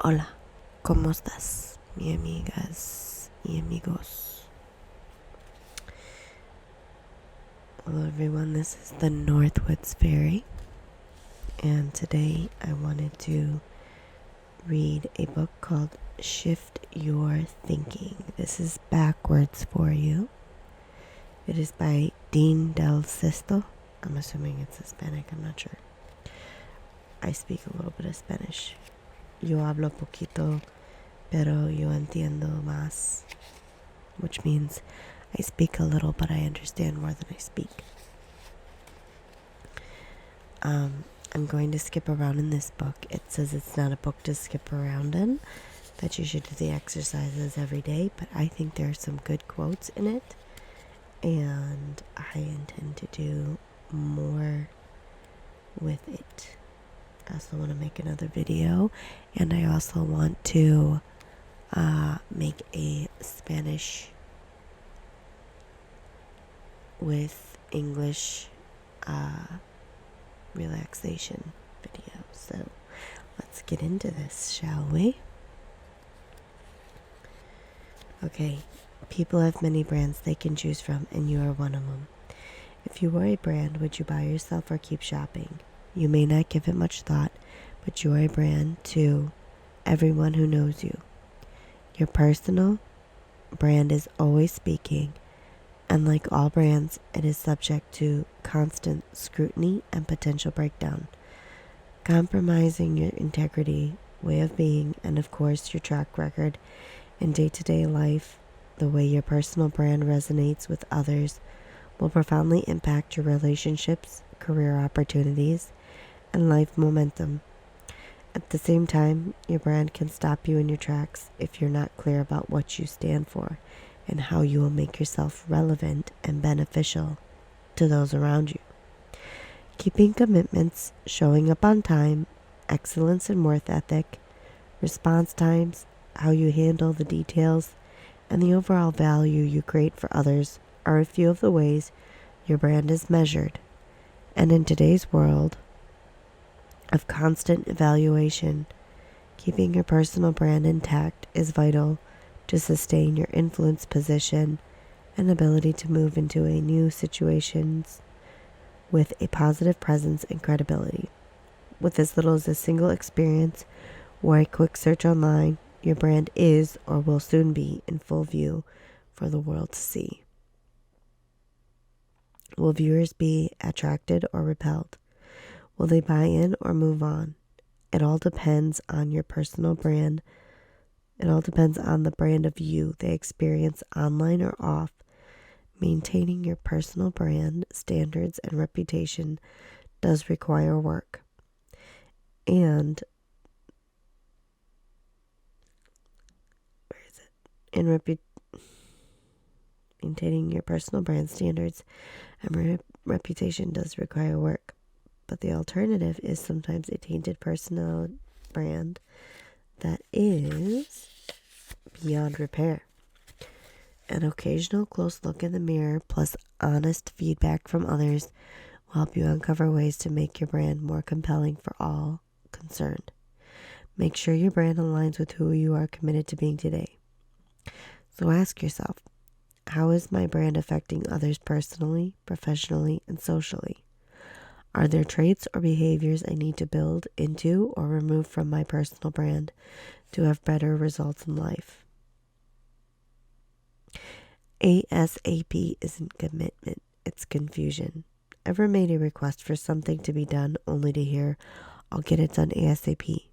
Hola, ¿cómo estás, mi amigas y amigos? Hello everyone, this is the Northwoods Fairy, and today I wanted to read a book called Shift Your Thinking. This is backwards for you. It is by Dean Del Sesto. I'm assuming it's Hispanic, I'm not sure. I speak a little bit of Spanish. Yo hablo poquito, pero yo entiendo más, which means I speak a little, but I understand more than I speak. I'm going to skip around in this book. It says it's not a book to skip around in, that you should do the exercises every day, but I think there are some good quotes in it, and I intend to do more with it. I also want to make another video, and I also want to make a Spanish with English relaxation video. So let's get into this, shall we? Okay, people have many brands they can choose from, and you are one of them. If you were a brand, would you buy yourself or keep shopping? You may not give it much thought, but you are a brand to everyone who knows you. Your personal brand is always speaking, and like all brands, it is subject to constant scrutiny and potential breakdown. Compromising your integrity, way of being, and of course your track record in day-to-day life, the way your personal brand resonates with others, will profoundly impact your relationships, career opportunities, and life momentum. At the same time, your brand can stop you in your tracks if you're not clear about what you stand for and how you will make yourself relevant and beneficial to those around you. Keeping commitments, showing up on time, excellence in work ethic, response times, how you handle the details, and the overall value you create for others are a few of the ways your brand is measured. And in today's world of constant evaluation, keeping your personal brand intact is vital to sustain your influence position and ability to move into a new situations with a positive presence and credibility. With as little as a single experience or a quick search online, your brand is or will soon be in full view for the world to see. Will viewers be attracted or repelled? Will they buy in or move on? It all depends on your personal brand. It all depends on the brand of you they experience online or off. Maintaining your personal brand, standards, and reputation does require work. And maintaining your personal brand, standards, and reputation does require work. But the alternative is sometimes a tainted personal brand that is beyond repair. An occasional close look in the mirror plus honest feedback from others will help you uncover ways to make your brand more compelling for all concerned. Make sure your brand aligns with who you are committed to being today. So ask yourself, how is my brand affecting others personally, professionally, and socially? Are there traits or behaviors I need to build into or remove from my personal brand to have better results in life? ASAP isn't commitment, it's confusion. Ever made a request for something to be done only to hear, I'll get it done ASAP,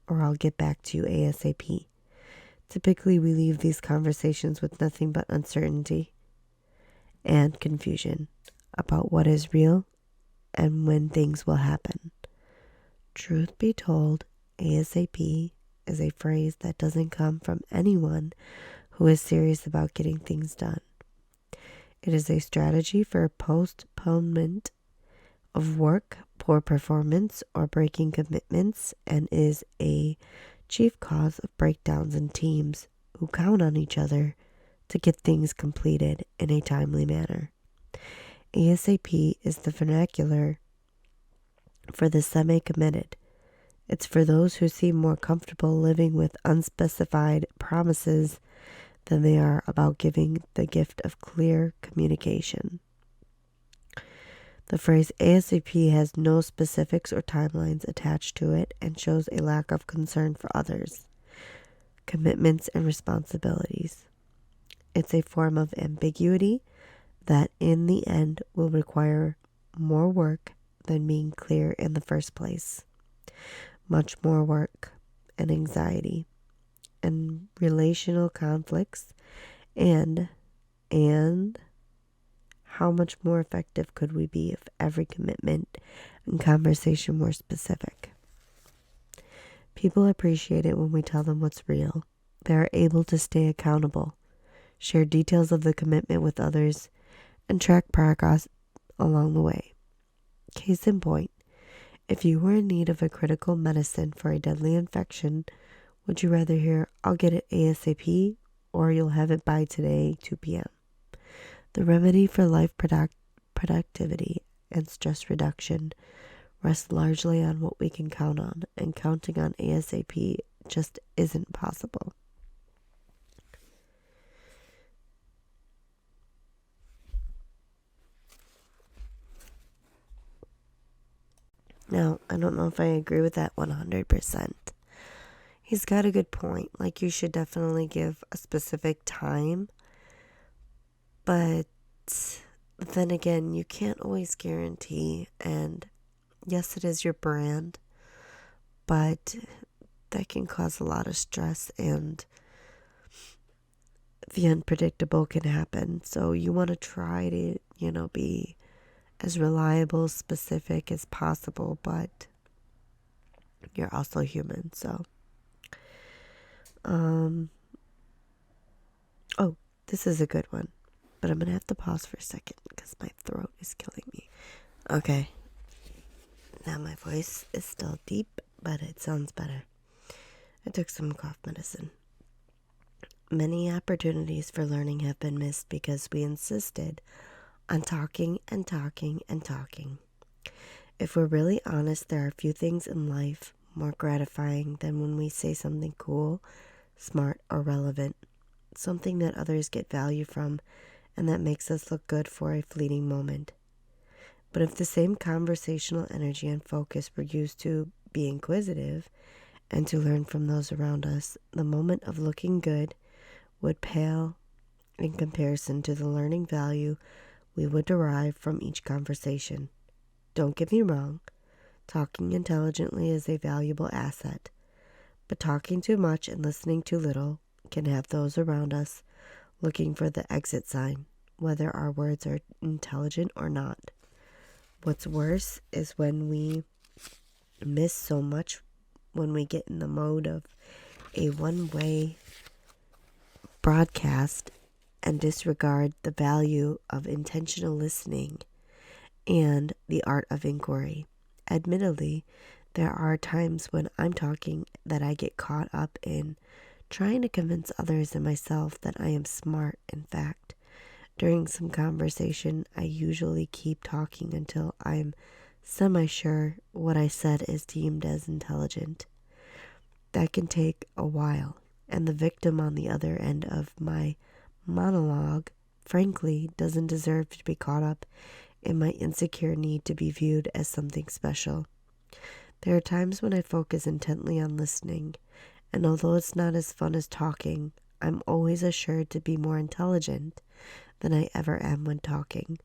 or I'll get back to you ASAP? Typically, we leave these conversations with nothing but uncertainty and confusion about what is real and when things will happen. Truth be told, ASAP is a phrase that doesn't come from anyone who is serious about getting things done. It is a strategy for postponement of work, poor performance, or breaking commitments, and is a chief cause of breakdowns in teams who count on each other to get things completed in a timely manner. ASAP is the vernacular for the semi-committed. It's for those who seem more comfortable living with unspecified promises than they are about giving the gift of clear communication. The phrase ASAP has no specifics or timelines attached to it and shows a lack of concern for others, commitments, and responsibilities. It's a form of ambiguity that in the end will require more work than being clear in the first place. Much more work and anxiety and relational conflicts and how much more effective could we be if every commitment and conversation were specific? People appreciate it when we tell them what's real. They are able to stay accountable, share details of the commitment with others, and track progress along the way. Case in point, if you were in need of a critical medicine for a deadly infection, would you rather hear, "I'll get it ASAP," or "You'll have it by today, 2 p.m.? The remedy for life productivity and stress reduction rests largely on what we can count on, and counting on ASAP just isn't possible. Now, I don't know if I agree with that 100%. He's got a good point. Like, you should definitely give a specific time. But then again, you can't always guarantee. And yes, it is your brand, but that can cause a lot of stress, and the unpredictable can happen. So you want to try to, be as reliable, specific as possible, but you're also human. So, oh, this is a good one, but I'm going to have to pause for a second because my throat is killing me. Okay. Now my voice is still deep, but it sounds better. I took some cough medicine. Many opportunities for learning have been missed because we insisted on talking and talking and talking. If we're really honest, there are few things in life more gratifying than when we say something cool, smart, or relevant, something that others get value from and that makes us look good for a fleeting moment. But if the same conversational energy and focus were used to be inquisitive and to learn from those around us, the moment of looking good would pale in comparison to the learning value we would derive from each conversation. Don't get me wrong, talking intelligently is a valuable asset, but talking too much and listening too little can have those around us looking for the exit sign, whether our words are intelligent or not. What's worse is when we miss so much when we get in the mode of a one-way broadcast and disregard the value of intentional listening and the art of inquiry. Admittedly, there are times when I'm talking that I get caught up in trying to convince others and myself that I am smart. In fact, during some conversation, I usually keep talking until I'm semi-sure what I said is deemed as intelligent. That can take a while, and the victim on the other end of my monologue, frankly, doesn't deserve to be caught up in my insecure need to be viewed as something special. There are times when I focus intently on listening, and although it's not as fun as talking, I'm always assured to be more intelligent than I ever am when talking.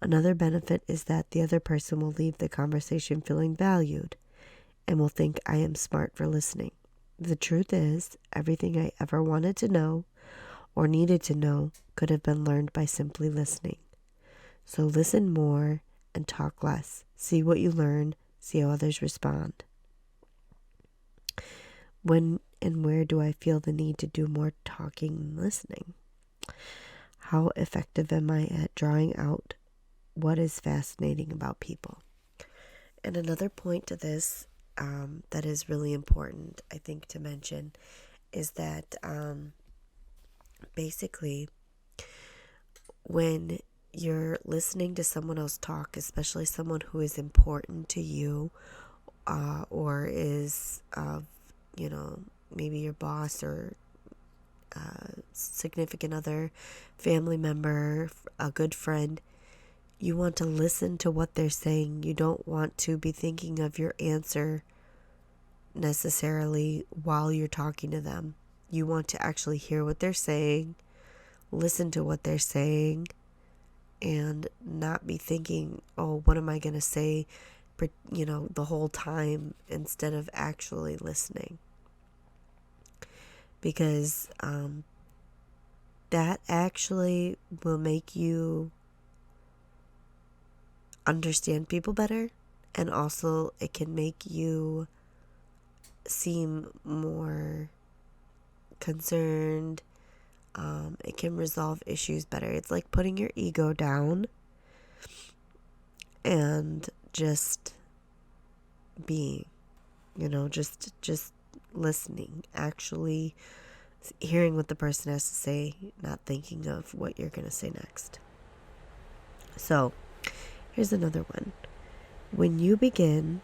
Another benefit is that the other person will leave the conversation feeling valued and will think I am smart for listening. The truth is, everything I ever wanted to know or needed to know could have been learned by simply listening. So listen more and talk less. See what you learn, see how others respond. When and where do I feel the need to do more talking and listening? How effective am I at drawing out what is fascinating about people? And another point to this that is really important, I think, to mention is that basically when you're listening to someone else talk, especially someone who is important to you, or is maybe your boss or significant other, family member, a good friend. You want to listen to what they're saying. You don't want to be thinking of your answer necessarily while you're talking to them. You want to actually hear what they're saying, listen to what they're saying, and not be thinking, oh, what am I going to say, the whole time, instead of actually listening. Because that actually will make you understand people better, and also it can make you seem more concerned. It can resolve issues better. It's like putting your ego down and just being, just listening, actually hearing what the person has to say, not thinking of what you're going to say next. So, here's another one. When you begin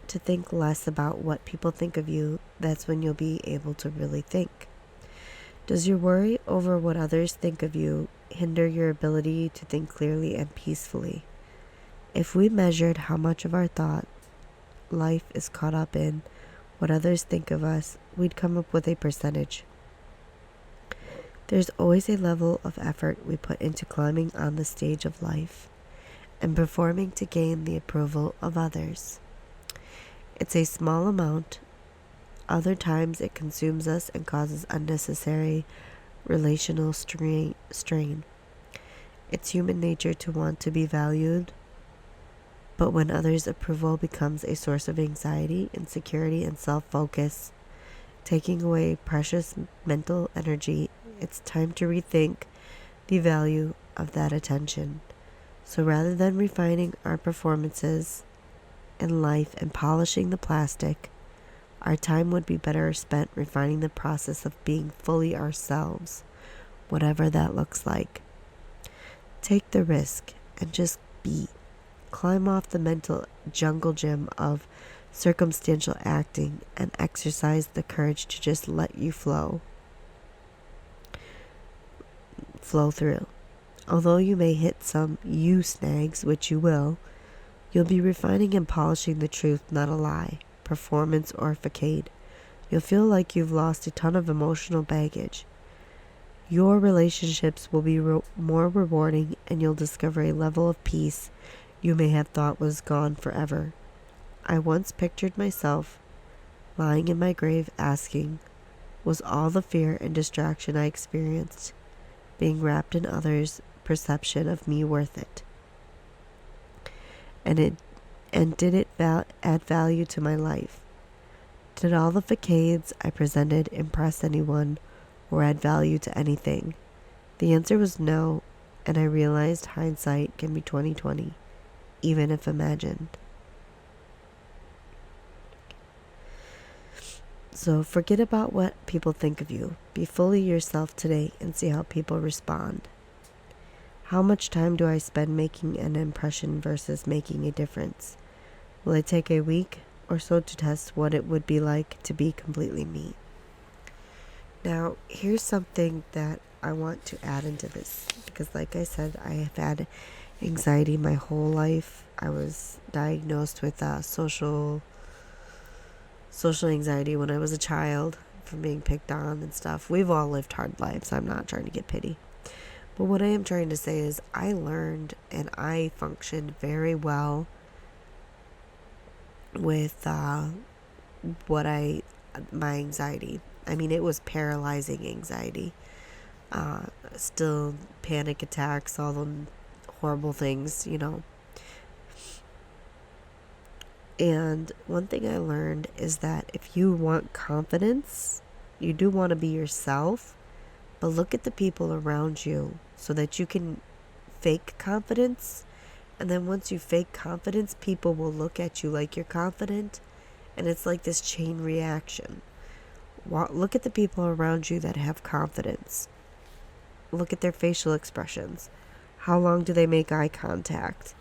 to think less about what people think of you, that's when you'll be able to really think. Does your worry over what others think of you hinder your ability to think clearly and peacefully? If we measured how much of our thought life is caught up in what others think of us, we'd come up with a percentage. There's always a level of effort we put into climbing on the stage of life and performing to gain the approval of others. It's a small amount. Other times it consumes us and causes unnecessary relational strain. It's human nature to want to be valued, but when others' approval becomes a source of anxiety, insecurity, and self-focus, taking away precious mental energy, it's time to rethink the value of that attention. So rather than refining our performances in life and polishing the plastic, our time would be better spent refining the process of being fully ourselves, whatever that looks like. Take the risk and just be. Climb off the mental jungle gym of circumstantial acting and exercise the courage to just let you flow through. Although you may hit some you snags, which you will, you'll be refining and polishing the truth, not a lie, performance, or facade. You'll feel like you've lost a ton of emotional baggage. Your relationships will be more rewarding, and you'll discover a level of peace you may have thought was gone forever. I once pictured myself lying in my grave asking, was all the fear and distraction I experienced being wrapped in others' perception of me worth it? And did it add value to my life? Did all the facades I presented impress anyone or add value to anything? The answer was no, and I realized hindsight can be 20/20, even if imagined. So forget about what people think of you. Be fully yourself today and see how people respond. How much time do I spend making an impression versus making a difference? Will it take a week or so to test what it would be like to be completely me? Now, here's something that I want to add into this, because like I said, I have had anxiety my whole life. I was diagnosed with social anxiety when I was a child from being picked on and stuff. We've all lived hard lives. I'm not trying to get pity. But what I am trying to say is I learned and I functioned very well with my anxiety. I mean, it was paralyzing anxiety. Still panic attacks, all the horrible things, And one thing I learned is that if you want confidence, you do want to be yourself, but look at the people around you so that you can fake confidence. And then once you fake confidence, people will look at you like you're confident. And it's like this chain reaction. Look at the people around you that have confidence. Look at their facial expressions. How long do they make eye contact?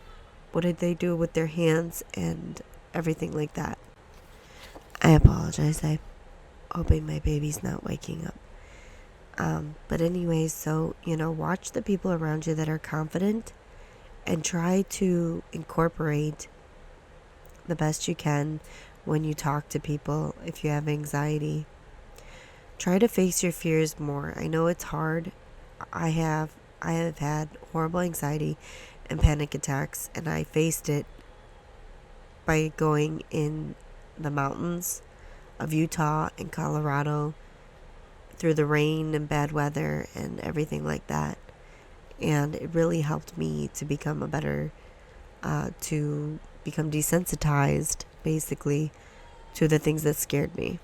What did they do with their hands and everything like that. I apologize. I'm hoping my baby's not waking up. But anyways, so, watch the people around you that are confident and try to incorporate the best you can when you talk to people. If you have anxiety, try to face your fears more. I know it's hard. I have had horrible anxiety and panic attacks, and I faced it by going in the mountains of Utah and Colorado through the rain and bad weather and everything like that. And it really helped me to become to become desensitized, basically, to the things that scared me.